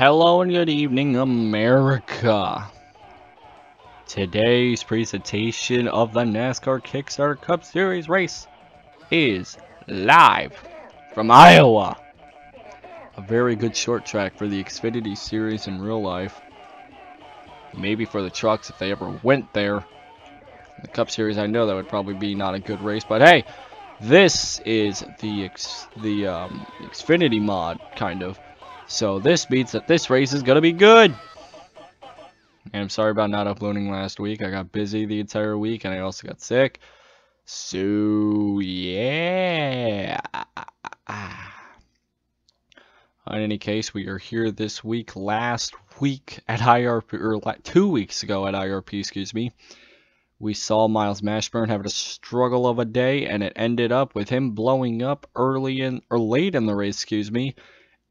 Hello and good evening, America. Today's presentation of the NASCAR Kickstart Cup Series race is live from Iowa. A very good short track for the Xfinity Series in real life. Maybe for the trucks if they ever went there. The Cup Series, I know that would probably be not a good race, but hey, this is the Xfinity mod, kind of. So this means that this race is going to be good. And I'm sorry about not uploading last week. I got busy the entire week and I also got sick. So, yeah. In any case, we are here this week. Last week at IRP, or 2 weeks ago at IRP, excuse me. We saw Miles Mashburn having a struggle of a day, and it ended up with him blowing up late in the race, excuse me.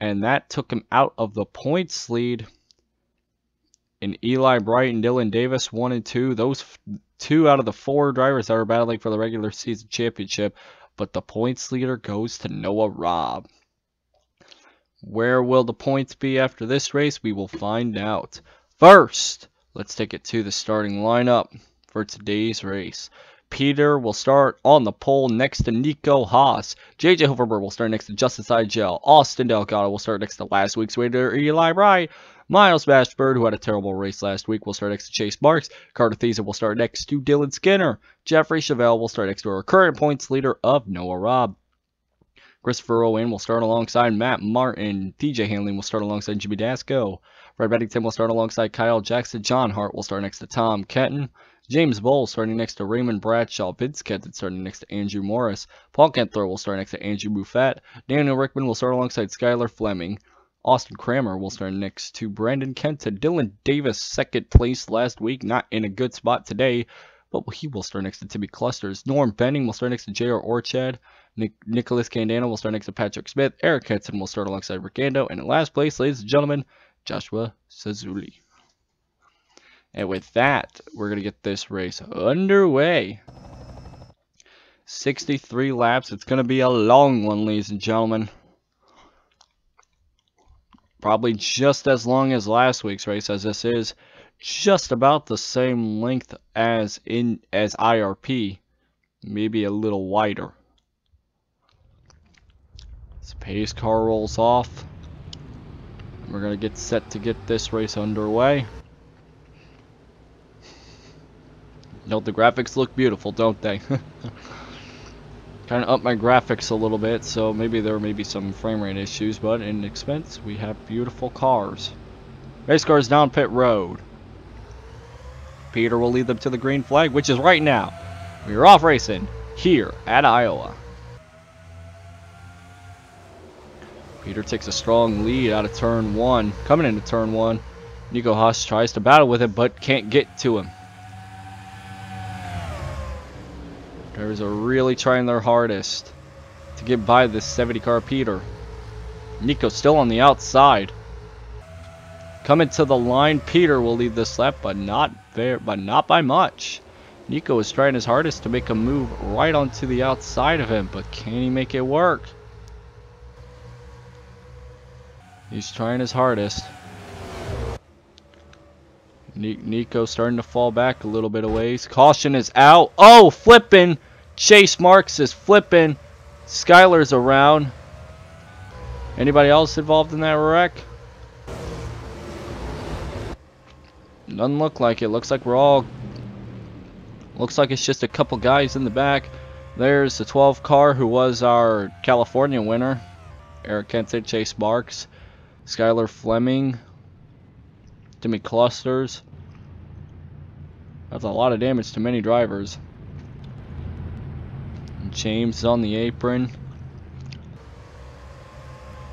And that took him out of the points lead. And Eli Bright and Dylan Davis 1 and 2. Those 2 out of the 4 drivers that are battling for the regular season championship. But the points leader goes to Noah Robb. Where will the points be after this race? We will find out. First, let's take it to the starting lineup for today's race. Peter will start on the pole next to Nico Haas. JJ Hoverberg will start next to Justin Seidel. Austin Delgado will start next to last week's winner, Eli Bright. Miles Mashburn, who had a terrible race last week, will start next to Chase Marks. Carter Thiessen will start next to Dylan Skinner. Jeffrey Chevelle will start next to our current points leader of Noah Robb. Christopher Owen will start alongside Matt Martin. TJ Hanley will start alongside Jimmy Dasco. Fred Beddington will start alongside Kyle Jackson. John Hart will start next to Tom Kenton. James Bowles starting next to Raymond Bradshaw. Vince Kenton starting next to Andrew Morris. Paul Kentler will start next to Andrew Buffett. Daniel Rickman will start alongside Skylar Fleming. Austin Kramer will start next to Brandon Kenton. Dylan Davis, second place last week, not in a good spot today, but he will start next to Timmy Clusters. Norm Benning will start next to J.R. Orchad. Nicholas Candano will start next to Patrick Smith. Eric Henson will start alongside Riccando. And in last place, ladies and gentlemen, Joshua Sazuli. And with that, we're going to get this race underway. 63 laps. It's going to be a long one, ladies and gentlemen. Probably just as long as last week's race, as this is just about the same length as IRP. Maybe a little wider. This pace car rolls off. We're going to get set to get this race underway. Note the graphics look beautiful, don't they? Kind of up my graphics a little bit, so maybe there may be some frame rate issues, but in expense, we have beautiful cars. Race cars down pit road. Peter will lead them to the green flag, which is right now. We are off racing here at Iowa. Peter takes a strong lead out of turn 1. Coming into turn 1, Nico Haas tries to battle with him, but can't get to him. Drivers are really trying their hardest to get by this 70 car Peter. Nico's still on the outside. Coming to the line, Peter will lead this lap, but not by much. Nico is trying his hardest to make a move right onto the outside of him, but can he make it work? He's trying his hardest. Nico starting to fall back a little bit of ways. Caution is out. Oh, flipping. Chase Marks is flipping. Skylar's around. Anybody else involved in that wreck? Doesn't look like it. Looks like it's just a couple guys in the back. There's the 12 car who was our California winner. Eric Kenton, Chase Marks, Skylar Fleming, Timmy Clusters. That's a lot of damage to many drivers. And James is on the apron.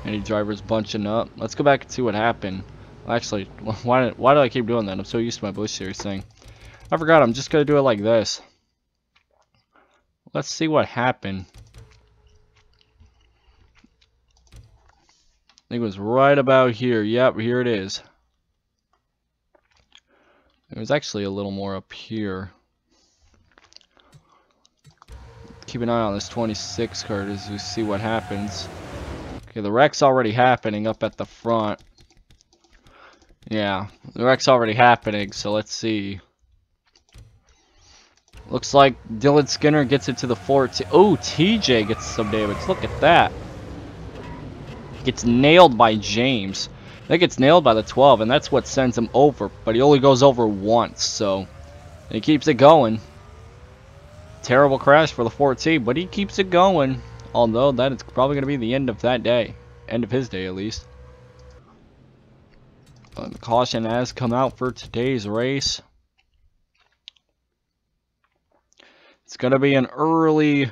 Any drivers bunching up. Let's go back and see what happened. Actually, why do I keep doing that? I'm so used to my Busch Series thing. I forgot. I'm just going to do it like this. Let's see what happened. I think it was right about here. Yep, here it is. It was actually a little more up here. Keep an eye on this 26 card as we see what happens. Okay, the wreck's already happening up at the front. Yeah, the wreck's already happening, so let's see. Looks like Dylan Skinner gets into the 14. Oh, TJ gets some damage. Look at that. Gets nailed by James. That gets nailed by the 12, and that's what sends him over. But he only goes over once, so he keeps it going. Terrible crash for the 14, but he keeps it going. Although that is probably going to be the end of that day. End of his day, at least. The caution has come out for today's race. It's going to be an early...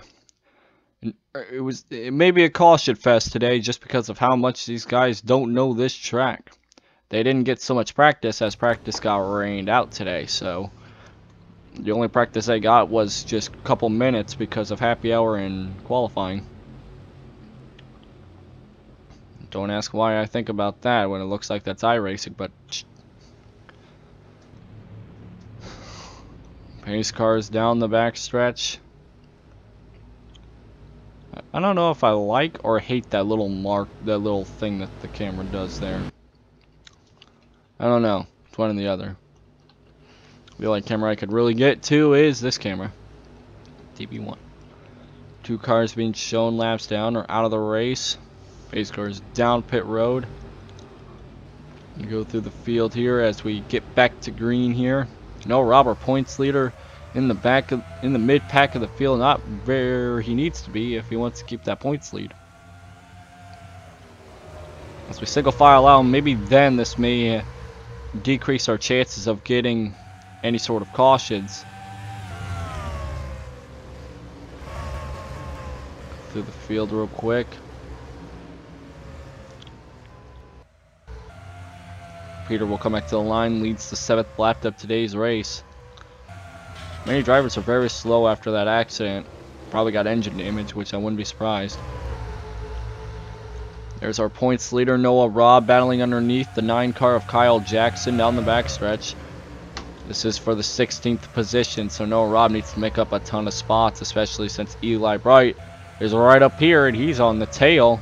It may be a caution fest today just because of how much these guys don't know this track. They didn't get so much practice as practice got rained out today, so the only practice they got was just a couple minutes because of happy hour and qualifying. Don't ask why I think about that when it looks like that's iRacing, but pace cars down the backstretch. I don't know if I like or hate that little mark, that little thing that the camera does there. I don't know. It's one or the other. The only camera I could really get to is this camera. DB1. 2 cars being shown laps down or out of the race. Pace cars down pit road. You go through the field here as we get back to green here. No Robert points leader in the mid pack of the field, not where he needs to be if he wants to keep that points lead. As we single file out, maybe then this may decrease our chances of getting any sort of cautions. Through the field real quick. Peter will come back to the line, leads the 7th lap of today's race. Many drivers are very slow after that accident. Probably got engine damage, which I wouldn't be surprised. There's our points leader, Noah Robb, battling underneath the 9 car of Kyle Jackson down the backstretch. This is for the 16th position, so Noah Robb needs to make up a ton of spots, especially since Eli Bright is right up here and he's on the tail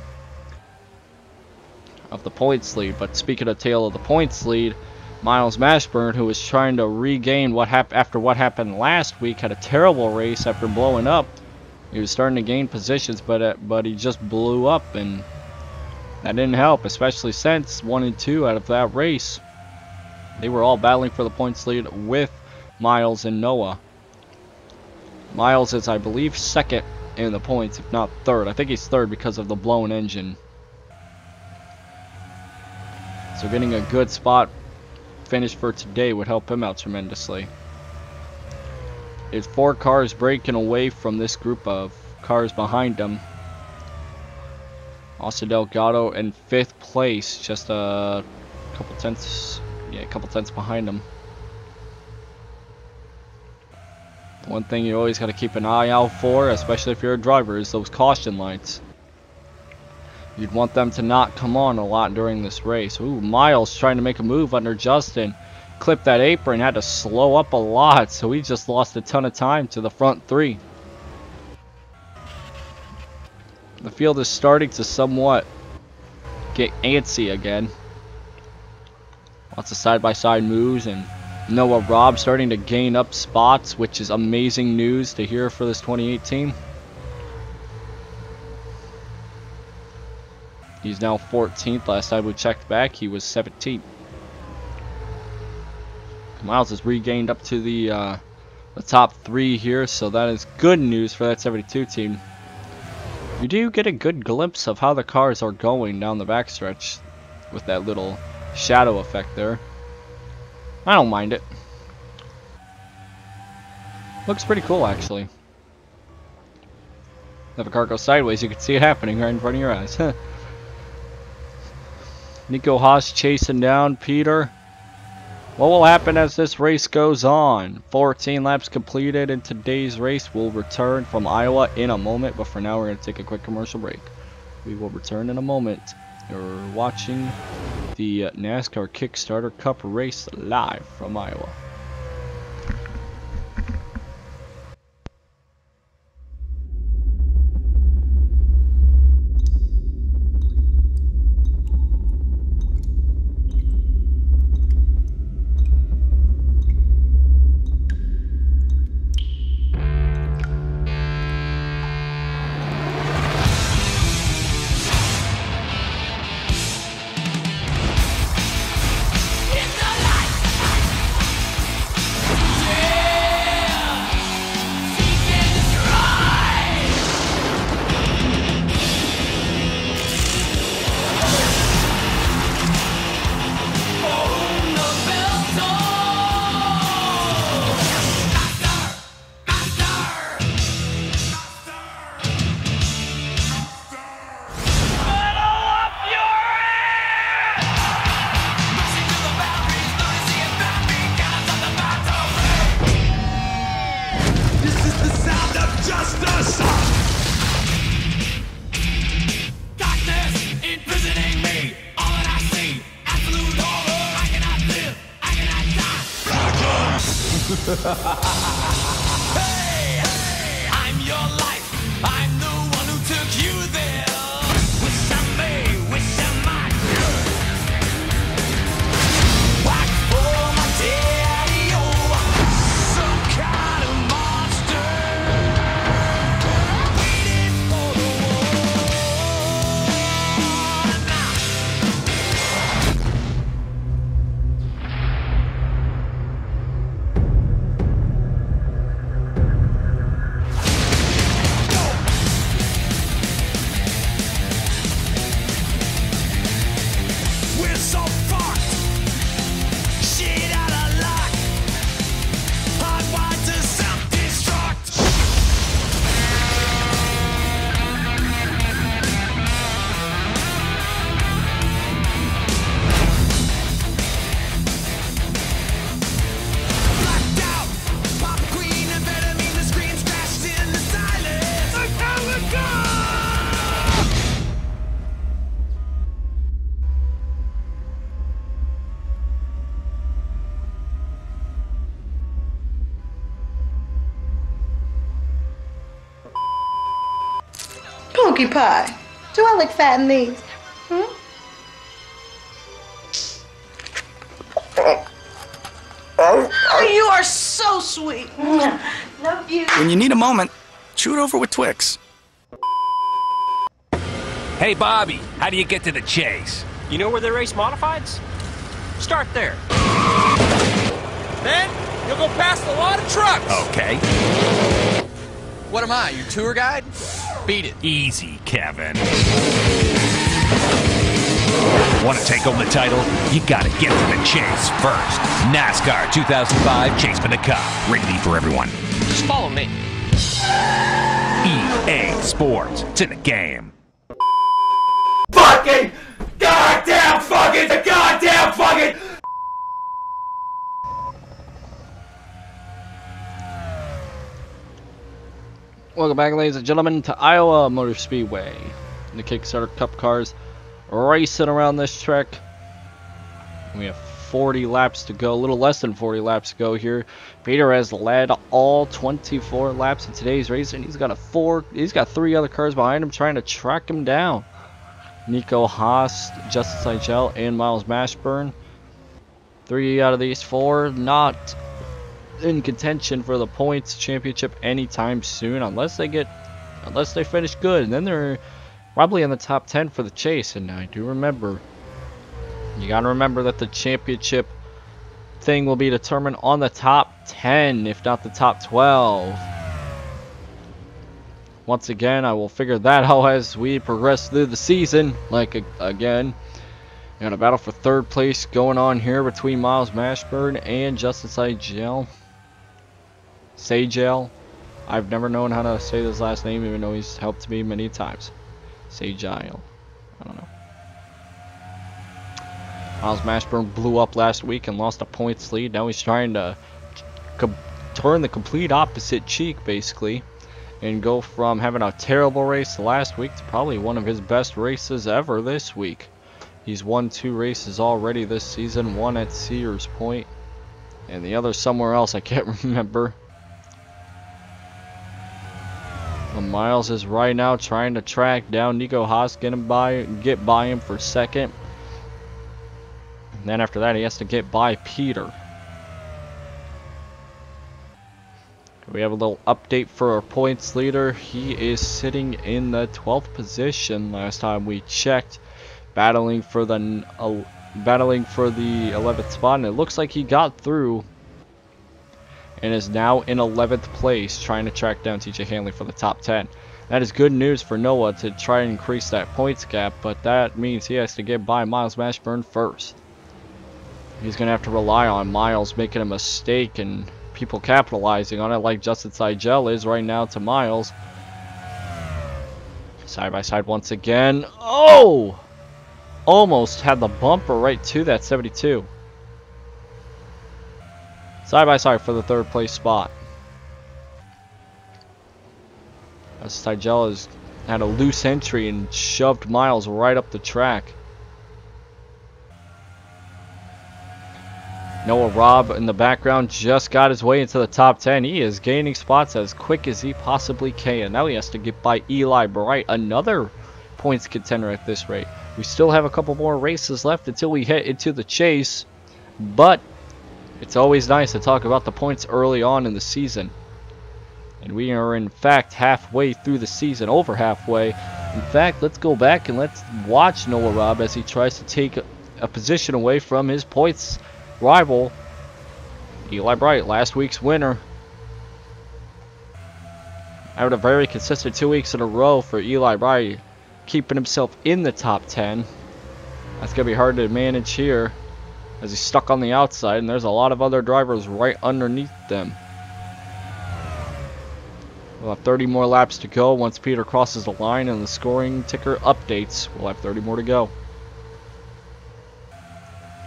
of the points lead. But speaking of tail of the points lead, Miles Mashburn, who was trying to regain after what happened last week, had a terrible race after blowing up. He was starting to gain positions, but he just blew up, and that didn't help, especially since 1 and 2 out of that race, they were all battling for the points lead with Miles and Noah. Miles is, I believe, 2nd in the points, if not 3rd. I think he's 3rd because of the blown engine. So getting a good spot finish for today would help him out tremendously. There's 4 cars breaking away from this group of cars behind him. Austin Delgado in 5th place, just a couple tenths behind him. One thing you always got to keep an eye out for, especially if you're a driver, is those caution lights. You'd want them to not come on a lot during this race. Ooh, Miles trying to make a move under Justin. Clipped that apron, had to slow up a lot, so he just lost a ton of time to the front 3. The field is starting to somewhat get antsy again. Lots of side-by-side moves, and Noah Robb starting to gain up spots, which is amazing news to hear for this 2018. He's now 14th. Last time we checked back, he was 17th. Miles has regained up to the top 3 here, so that is good news for that 72 team. You do get a good glimpse of how the cars are going down the backstretch with that little shadow effect there. I don't mind it. Looks pretty cool, actually. If a car goes sideways, you can see it happening right in front of your eyes. Nico Haas chasing down Peter. What will happen as this race goes on? 14 laps completed in today's race. We'll return from Iowa in a moment, but for now we're going to take a quick commercial break. We will return in a moment. You're watching the NASCAR Kickstarter Cup race live from Iowa. Hey, I'm your life. I'm the one who took you there. Wish I may, wish I might. Whack for my daddy, oh, some kind of monster. Waiting for the war now. We're so fucked. Shit out of luck. Hardwired to self-destruct. Blacked out. Pop queen, amphetamine, the screams crashed in the silence. Metallica! Punky pie. Do I look fat in these? Hmm? Oh, you are so sweet. Love you. When you need a moment, chew it over with Twix. Hey, Bobby, how do you get to the chase? You know where they race modifieds? Start there. Then you'll go past a lot of trucks. Okay. What am I, your tour guide? Beat it. Easy, Kevin. Want to take home the title? You gotta get to the chase first. NASCAR 2005 Chase for the Cup. Rated E for everyone. Just follow me. EA Sports. It's in the game. Fucking goddamn fucking Welcome back, ladies and gentlemen, to Iowa Motor Speedway. The Kickstarter Cup cars racing around this track. We have 40 laps to go, a little less than 40 laps to go here. Peter has led all 24 laps in today's race, and he's got 3 other cars behind him trying to track him down. Nico Haas, Justin Seigel, and Miles Mashburn. 3 out of these 4 not in contention for the points championship anytime soon, unless they finish good, and then they're probably in the top 10 for the chase. And I do remember, you gotta remember that the championship thing will be determined on the top 10, if not the top 12. Once again, I will figure that out as we progress through the season. Again, we got a battle for 3rd place going on here between Miles Mashburn and Justin Seigel. I've never known how to say this last name, even though he's helped me many times. Seigel. I don't know. Miles Mashburn blew up last week and lost a points lead. Now he's trying to turn the complete opposite cheek, basically, and go from having a terrible race last week to probably one of his best races ever this week. He's won 2 races already this season, one at Sears Point and the other somewhere else I can't remember. But Miles is right now trying to track down Nico Haas, get by him for 2nd. And then after that he has to get by Peter. We have a little update for our points leader. He is sitting in the 12th position last time we checked, battling for the 11th spot, and it looks like he got through and is now in 11th place, trying to track down TJ Hanley for the top 10. That is good news for Noah to try and increase that points gap, but that means he has to get by Miles Mashburn first. He's going to have to rely on Miles making a mistake and people capitalizing on it, like Justin Seigel is right now to Miles. Side by side once again. Oh! Almost had the bumper right to that 72. Side by side for the 3rd place spot. As Seigel has had a loose entry and shoved Miles right up the track. Noah Robb in the background just got his way into the top 10. He is gaining spots as quick as he possibly can. Now he has to get by Eli Bright, another points contender at this rate. We still have a couple more races left until we head into the chase, but it's always nice to talk about the points early on in the season. And we are in fact halfway through the season, over halfway. In fact, let's go back and let's watch Noah Robb as he tries to take a position away from his points rival, Eli Bright, last week's winner. After a very consistent 2 weeks in a row for Eli Bright, keeping himself in the top 10. That's going to be hard to manage here as he's stuck on the outside, and there's a lot of other drivers right underneath them. We'll have 30 more laps to go once Peter crosses the line and the scoring ticker updates. We'll have 30 more to go.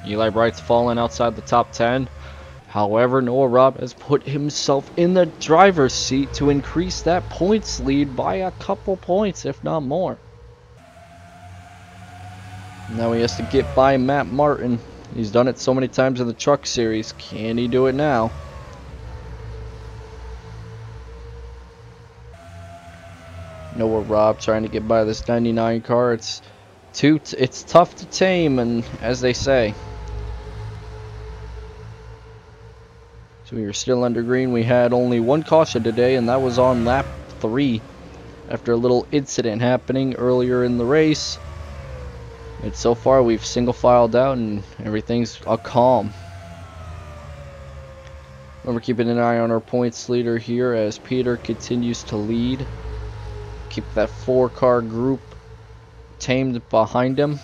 Eli Bright's fallen outside the top 10. However, Noah Robb has put himself in the driver's seat to increase that points lead by a couple points, if not more. Now he has to get by Matt Martin. He's done it so many times in the Truck Series. Can he do it now? Noah Robb trying to get by this 99 car. It's tough to tame, and as they say. So we are still under green. We had only one caution today, and that was on lap 3 after a little incident happening earlier in the race. And so far we've single filed out and everything's a calm. Remember, keeping an eye on our points leader here as Peter continues to lead. Keep that 4-car group tamed behind him.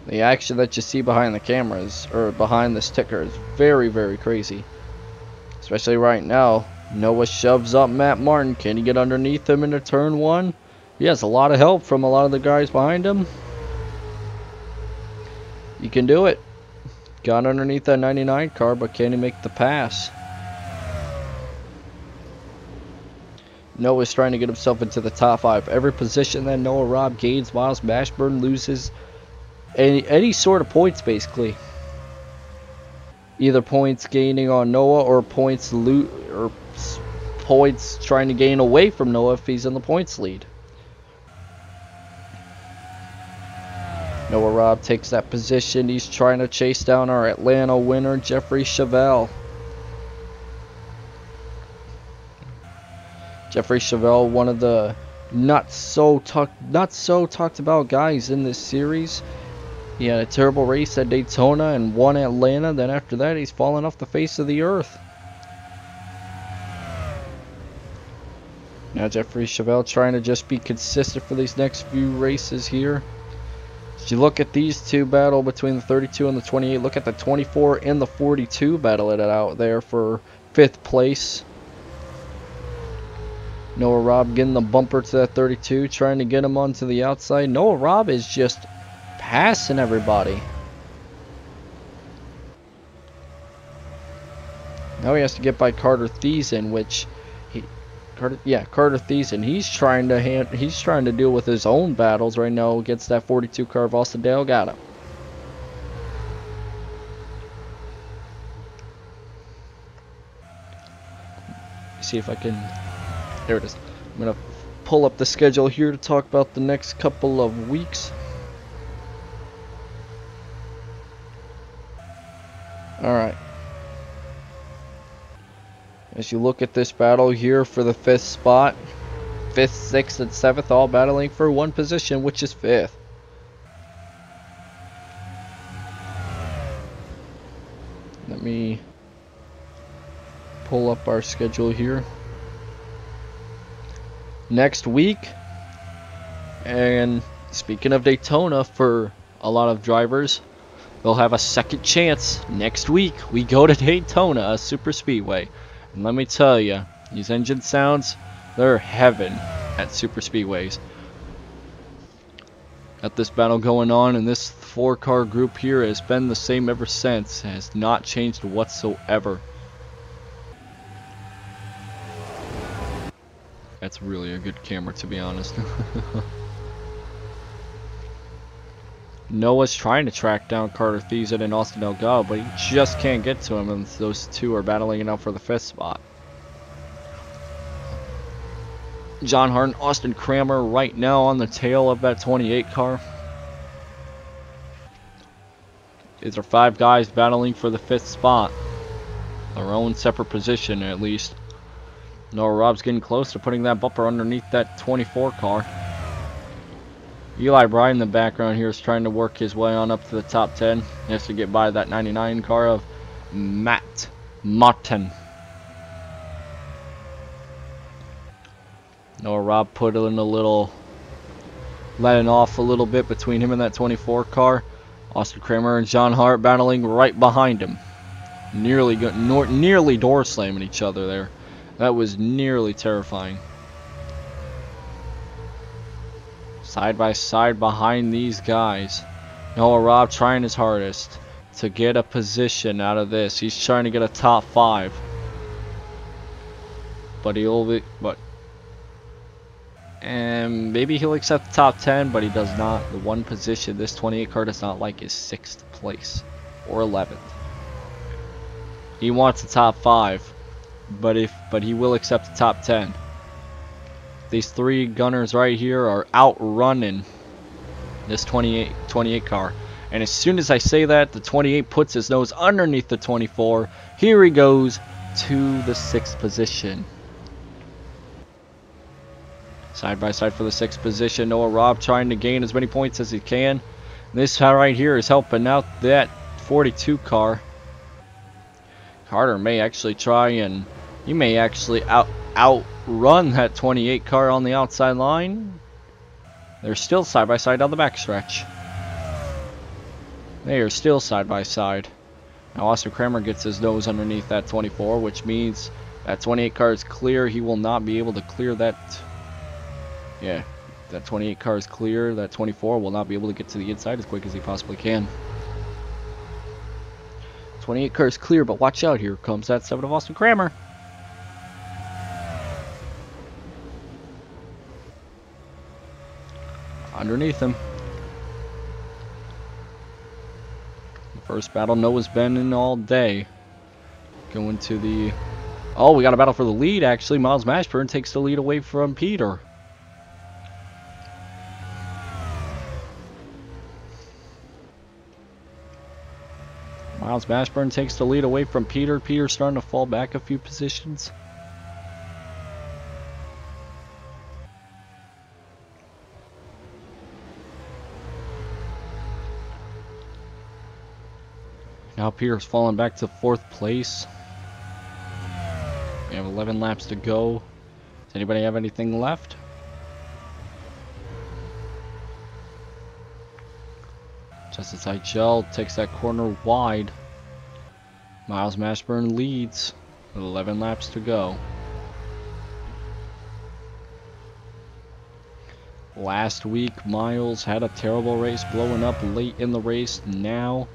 The action that you see behind the cameras, or behind this ticker, is very, very crazy. Especially right now. Noah shoves up Matt Martin. Can he get underneath him into turn 1? He has a lot of help from a lot of the guys behind him. He can do it. Got underneath that 99 car, but can he make the pass? Noah's trying to get himself into the top 5. Every position that Noah Robb gains, Miles Mashburn loses any sort of points, basically. Either points gaining on Noah or points trying to gain away from Noah if he's in the points lead. Noah Robb takes that position. He's trying to chase down our Atlanta winner, Jeffrey Chevelle. Jeffrey Chevelle, one of the not so talked about guys in this series. He had a terrible race at Daytona and won Atlanta. Then after that, he's fallen off the face of the earth. Now Jeffrey Chevelle trying to just be consistent for these next few races here. As you look at these two battle between the 32 and the 28, look at the 24 and the 42 battle it out there for 5th place. Noah Robb getting the bumper to that 32, trying to get him onto the outside. Noah Robb is just passing everybody. Now he has to get by Carter Thiessen, which Carter Thiessen. He's trying to deal with his own battles right now against that 42 car of Austin Dale. Got him. See if I can. There it is. I'm gonna pull up the schedule here to talk about the next couple of weeks. Alright. As you look at this battle here for the 5th spot, 5th, 6th, and 7th all battling for one position, which is 5th. Let me pull up our schedule here. Next week, and speaking of Daytona, for a lot of drivers, they'll have a second chance. Next week, we go to Daytona, a super speedway. And let me tell you, these engine sounds, they're heaven at super speedways. Got this battle going on, and this 4-car group here has been the same ever since. It has not changed whatsoever. That's really a good camera, to be honest. Noah's trying to track down Carter Thiessen and Austin Delgado, but he just can't get to him, and those two are battling it out for the 5th spot. John Hart and Austin Kramer right now on the tail of that 28 car. These are 5 guys battling for the 5th spot. Their own separate position, at least. Noah Rob's getting close to putting that bumper underneath that 24 car. Eli Bryant in the background here is trying to work his way on up to the top 10. He has to get by that 99 car of Matt Martin. Noah Rob put in a little, letting off a little bit between him and that 24 car. Austin Kramer and John Hart battling right behind him. Nearly door slamming each other there. That was nearly terrifying. Side by side behind these guys. Noah Rob trying his hardest to get a position out of this. He's trying to get a top 5. But and maybe he'll accept the top 10, but he does not. The one position this 28 car does not like is 6th place or 11th. He wants the top 5, but he will accept the top 10. These 3 gunners right here are outrunning this 28 car. And as soon as I say that, the 28 puts his nose underneath the 24. Here he goes to the 6th position. Side by side for the 6th position. Noah Rob trying to gain as many points as he can. This right here is helping out that 42 car. Carter may actually try and he may actually outrun that 28 car on the outside line. They're still side by side on the backstretch. They are still side by side. Now Austin Kramer gets his nose underneath that 24, which means that 28 car is clear. He will not be able to clear that. Yeah, that 28 car is clear. That 24 will not be able to get to the inside as quick as he possibly can. 28 car is clear, but watch out. Here comes that 7 of Austin Kramer. Underneath him. The first battle Noah's been in all day. Going to the... Oh, we got a battle for the lead, actually. Miles Mashburn takes the lead away from Peter. Miles Mashburn takes the lead away from Peter. Peter's starting to fall back a few positions. Now Peter's falling back to 4th place. We have 11 laps to go. Does anybody have anything left? Justice Eichel takes that corner wide. Miles Mashburn leads with 11 laps to go. Last week, Miles had a terrible race, blowing up late in the race. Now,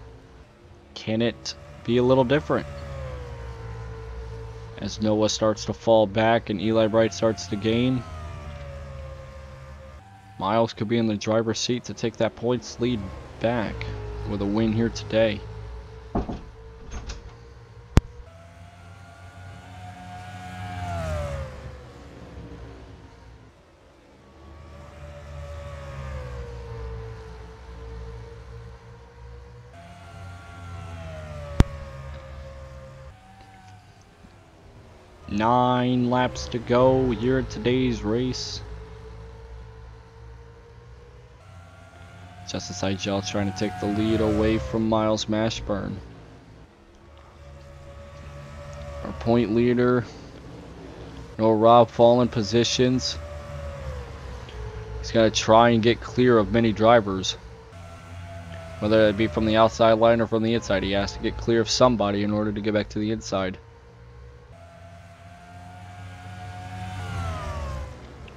can it be a little different? As Noah starts to fall back and Eli Bright starts to gain, Miles could be in the driver's seat to take that points lead back with a win here today. Nine laps to go here in today's race. Justice Eichel trying to take the lead away from Miles Mashburn. Our point leader, Noah Rob, falling positions. He's got to try and get clear of many drivers. Whether it be from the outside line or from the inside, he has to get clear of somebody in order to get back to the inside.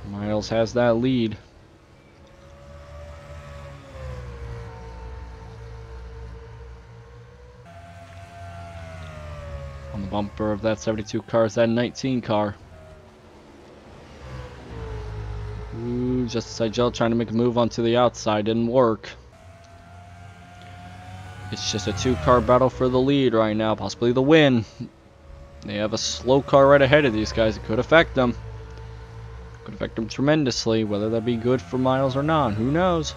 Miles has that lead. On the bumper of that 72 car is that 19 car. Ooh, Justice Eichel trying to make a move onto the outside. Didn't work. It's just a two-car battle for the lead right now, possibly the win. They have a slow car right ahead of these guys. It could affect them. Could affect them tremendously. Whether that be good for Miles or not, who knows?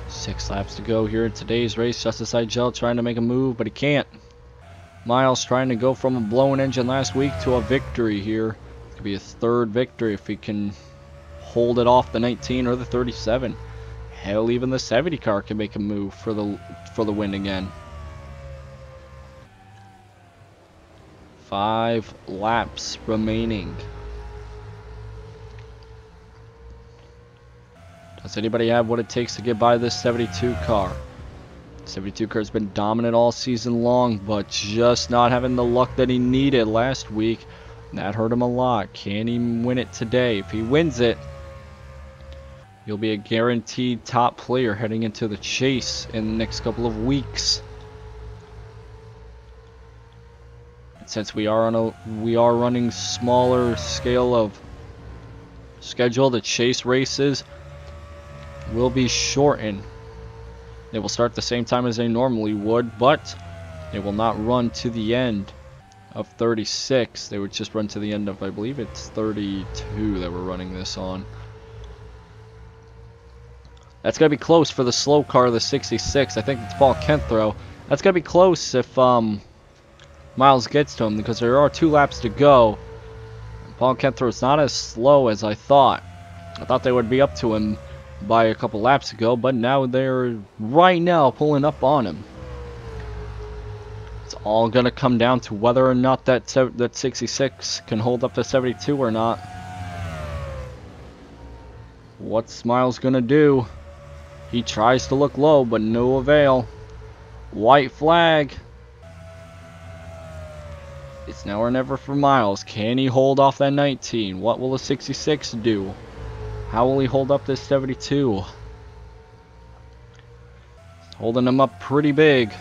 6 laps to go here in today's race. Justice Igel trying to make a move, but he can't. Miles trying to go from a blown engine last week to a victory here. Could be a third victory if he can hold it off the 19 or the 37. Hell, even the 70 car can make a move for the win again. 5 laps remaining. Does anybody have what it takes to get by this 72 car? 72 car has been dominant all season long, but just not having the luck that he needed last week. That hurt him a lot. Can he win it today? If he wins it, he'll be a guaranteed top player heading into the chase in the next couple of weeks. And since we are running smaller scale of schedule, the chase races will be shortened. They will start the same time as they normally would, but they will not run to the end of 36. They would just run to the end of, I believe it's 32 that we're running this on. That's going to be close for the slow car, the 66. I think it's Paul Kenthrow. That's going to be close if Miles gets to him, because there are 2 laps to go. Paul Kenthrow is not as slow as I thought. I thought they would be up to him by a couple laps ago, but now they're right now pulling up on him. It's all going to come down to whether or not that 66 can hold up to 72 or not. What's Miles going to do? He tries to look low, but no avail. White flag. It's now or never for Miles. Can he hold off that 19? What will the 66 do? How will he hold up this 72? Holding him up pretty big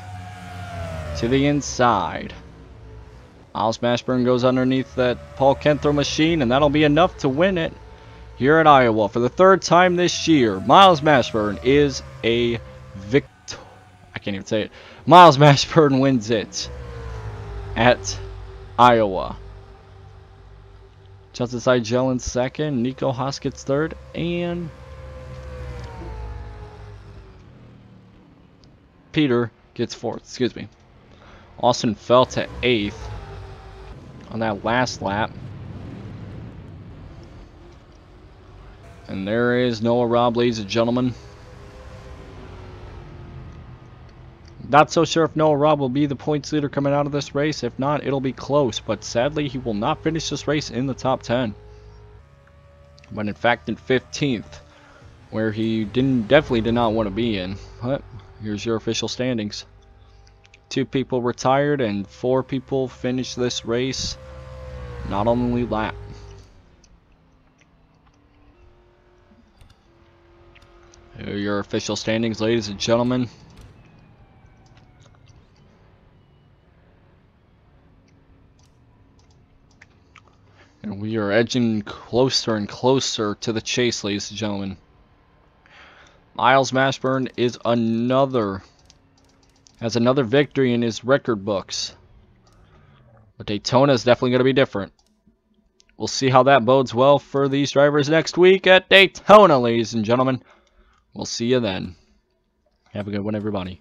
to the inside. Miles Mashburn goes underneath that Paul Kenthrow machine, and that'll be enough to win it here at Iowa for the 3rd time this year. Miles Mashburn is a victor. I can't even say it. Miles Mashburn wins it at Iowa. Justice Igel in 2nd, Nico Hoskins 3rd, and Peter gets 4th. Excuse me. Austin fell to 8th on that last lap. And there is Noah Robb, ladies and gentlemen. Not so sure if Noah Robb will be the points leader coming out of this race. If not, it'll be close. But sadly, he will not finish this race in the top 10. But in fact, in 15th, where he definitely did not want to be in. But here's your official standings. 2 people retired and 4 people finished this race not on the lead lap. Here are your official standings, ladies and gentlemen. And we are edging closer and closer to the chase, ladies and gentlemen. Miles Mashburn is has another victory in his record books. But Daytona is definitely going to be different. We'll see how that bodes well for these drivers next week at Daytona, ladies and gentlemen. We'll see you then. Have a good one, everybody.